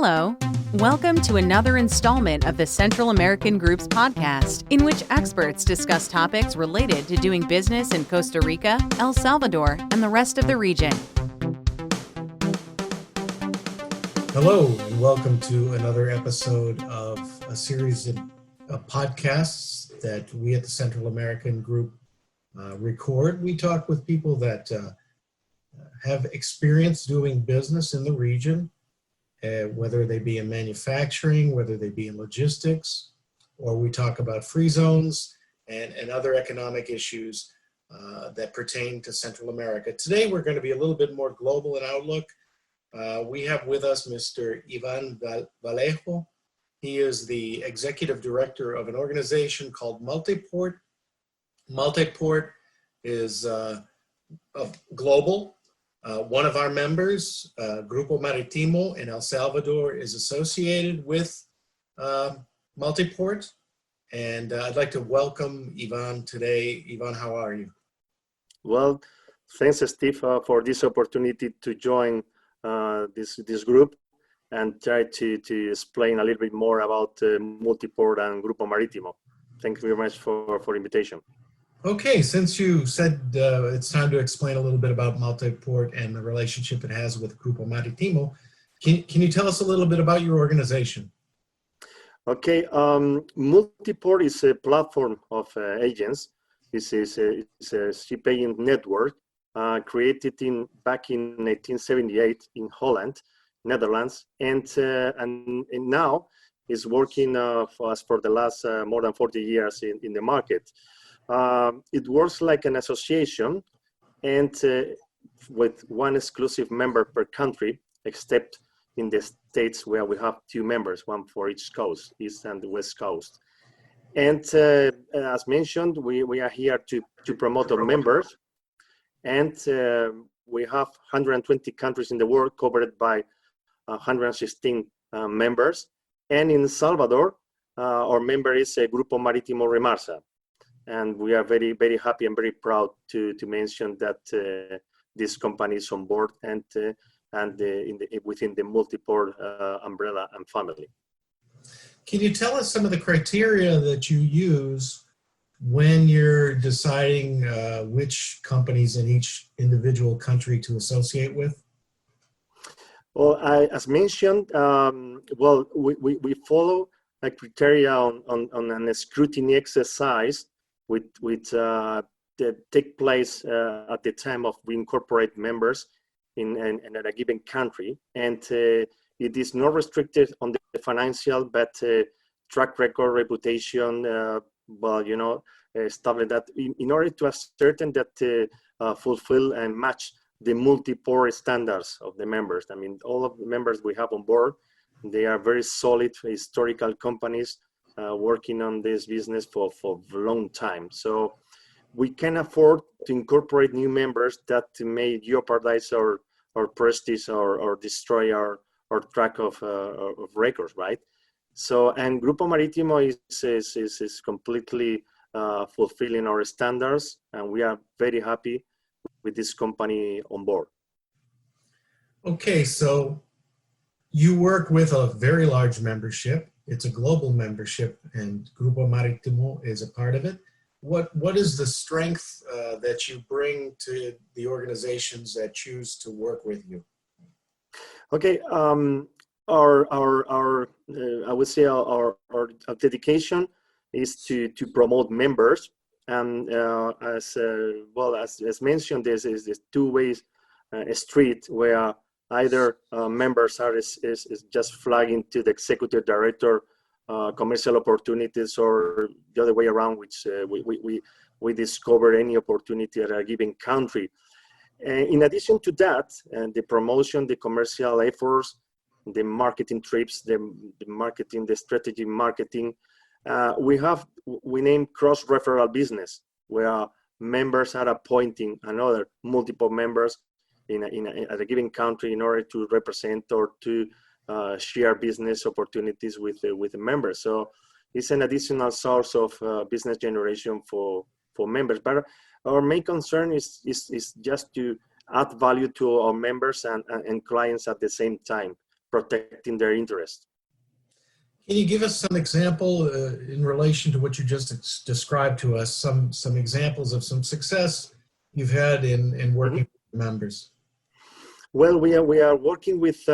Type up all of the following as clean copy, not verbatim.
Hello. Welcome to another installment of the Central American Group's podcast, in which experts discuss topics related to doing business in Costa Rica, El Salvador, and the rest of the region. Hello, and welcome to another episode of a series of podcasts that we at the Central American Group record. We talk with people that have experience doing business in the region, whether they be in manufacturing, whether they be in logistics, or we talk about free zones and other economic issues that pertain to Central America. Today, we're going to be a little bit more global in outlook. We have with us Mr. Ivan Vallejo. He is the executive director of an organization called Multiport. Multiport is global. One of our members, Grupo Maritimo in El Salvador, is associated with Multiport. And I'd like to welcome Ivan today. Ivan, how are you? Well, thanks, Steve, for this opportunity to join this group and try to explain a little bit more about Multiport and Grupo Maritimo. Thank you very much for the invitation. Okay, since you said it's time to explain a little bit about Multiport and the relationship it has with Grupo Maritimo, can you tell us a little bit about your organization? Okay, Multiport is a platform of agents. It's a ship-paying network created back in 1978 in Holland, Netherlands, and now is working for us for the last more than 40 years in the market. It works like an association and with one exclusive member per country, except in the States where we have two members, one for each coast, East and West Coast. And as mentioned, we are here to promote our members. And we have 120 countries in the world covered by 116 members. And in El Salvador, our member is Grupo Maritimo Remarsa. And we are very, very happy and very proud to mention that this company is on board and within the Multiport umbrella and family. Can you tell us some of the criteria that you use when you're deciding which companies in each individual country to associate with? Well, as mentioned, we follow a criteria on a scrutiny exercise that take place at the time of we incorporate members in a given country, and it is not restricted on the financial, but track record, reputation. Stuff like that, in order to ascertain that fulfill and match the Multiport standards of the members. I mean, all of the members we have on board, they are very solid historical companies working on this business for a long time. So we can afford to incorporate new members that may jeopardize our prestige or destroy our track of records, right? So, and Grupo Maritimo is completely fulfilling our standards, and we are very happy with this company on board. Okay, so you work with a very large membership. It's a global membership, and Grupo Maritimo is a part of it. What is the strength that you bring to the organizations that choose to work with you? Okay, our I would say our dedication is to promote members, and as mentioned, this is this two-way street where either members are is just flagging to the executive director commercial opportunities, or the other way around, which we discover any opportunity at a given country. In addition to that, the promotion, the commercial efforts, the marketing trips, the marketing, the strategy marketing, we name cross-referral business, where members are appointing another multiple members at a given country in order to represent or to share business opportunities with the members. So it's an additional source of business generation for members. But our main concern is just to add value to our members and clients at the same time. protecting their interest. Can you give us some example in relation to what you just described to us, some examples of some success you've had in working with members? Well, we are working with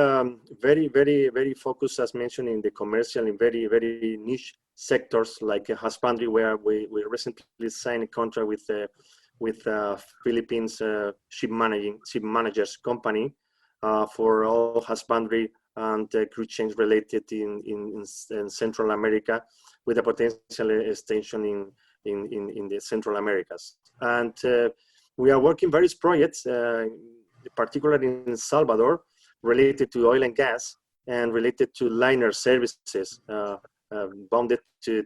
very focused, as mentioned, in the commercial and very niche sectors like husbandry, where we recently signed a contract with Philippines ship managers company for all husbandry and cruise change related in Central America, with a potential extension in the Central Americas. And we are working various projects, particularly in El Salvador, related to oil and gas and related to liner services bounded to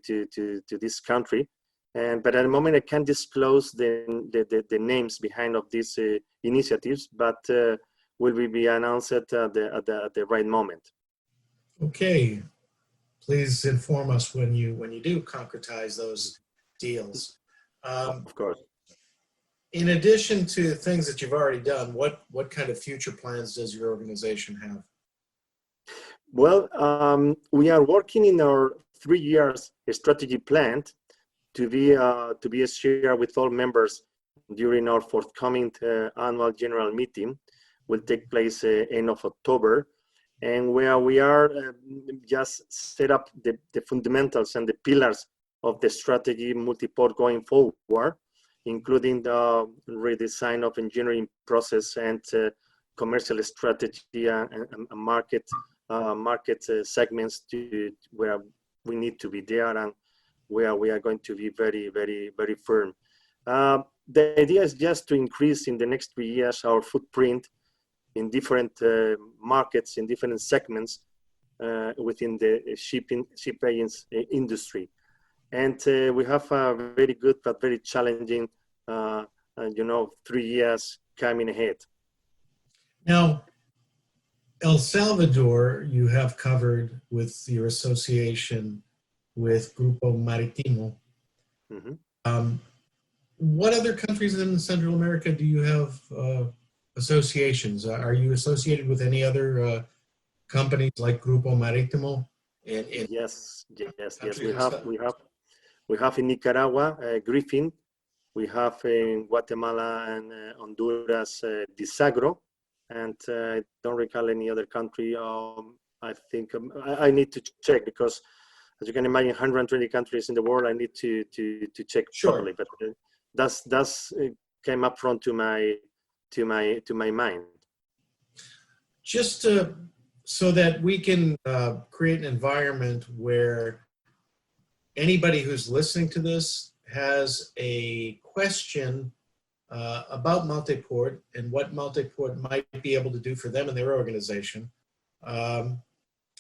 this country. But at the moment, I can't disclose the names behind of these initiatives, but will be announced at the right moment. Okay, please inform us when you do concretize those deals. Of course. In addition to things that you've already done, what kind of future plans does your organization have? Well, we are working in our 3 years strategy plan to be shared with all members during our forthcoming annual general meeting. Will take place end of October, and where we are just set up the fundamentals and the pillars of the strategy Multiport going forward, including the redesign of engineering process and commercial strategy and market segments to where we need to be there and where we are going to be very firm. The idea is just to increase in the next 3 years our footprint in different markets, in different segments within the ship agents industry. And we have a very good but very challenging, 3 years coming ahead. Now, El Salvador, you have covered with your association with Grupo Maritimo. Mm-hmm. What other countries in Central America do you have associations? Are you associated with any other companies like Grupo Maritimo? Yes. We have in Nicaragua, Griffin. We have in Guatemala and Honduras, Disagro, and I don't recall any other country. I think I need to check, because as you can imagine, 120 countries in the world. I need to check properly, but that's came up front to my mind. Just so that we can create an environment where anybody who's listening to this has a question about Multiport and what Multiport might be able to do for them and their organization, can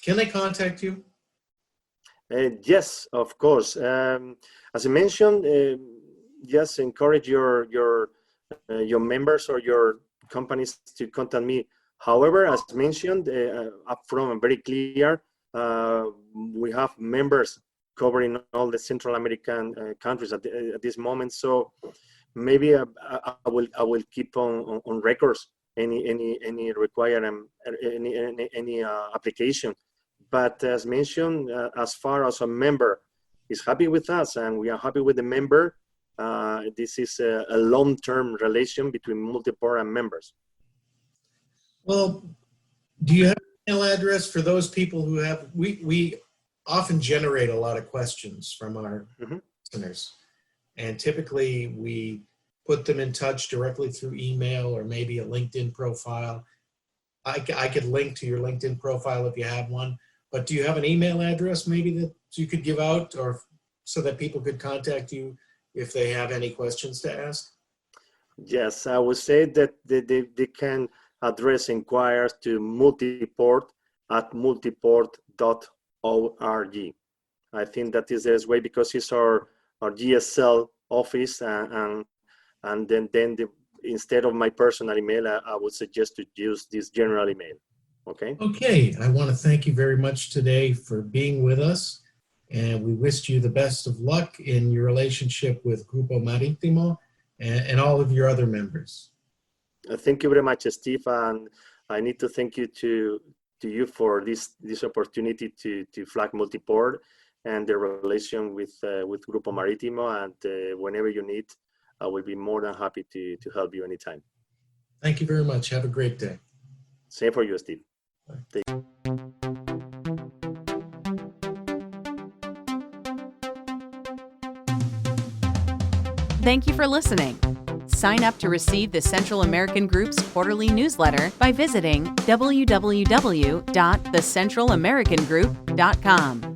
they contact you? Yes, of course. As I mentioned, yes, encourage your members or your companies to contact me. However, as mentioned up front and very clear, we have members covering all the Central American countries at this moment. So maybe I will keep on records any required any application. But as mentioned, as far as a member is happy with us and we are happy with the member, this is a long-term relation between Multiport and members. Well, do you have an email address for those people who have, we often generate a lot of questions from our listeners, and typically we put them in touch directly through email or maybe a LinkedIn profile. I could link to your LinkedIn profile if you have one, but do you have an email address maybe that you could give out, or so that people could contact you if they have any questions to ask? Yes, I would say that they can address inquiries to multiport@multiport.org. I think that is the best way, because it's our GSL office, and then instead of my personal email, I would suggest to use this general email. Okay. Okay, I want to thank you very much today for being with us, and we wish you the best of luck in your relationship with Grupo Maritimo and all of your other members. Thank you very much, Steve, and I need to thank you to you for this opportunity to flag Multiport and the relation with Grupo Maritimo. And whenever you need, I will be more than happy to help you anytime. Thank you very much. Have a great day. Same for you, Steve. Thank you for listening. Sign up to receive the Central American Group's quarterly newsletter by visiting www.thecentralamericangroup.com.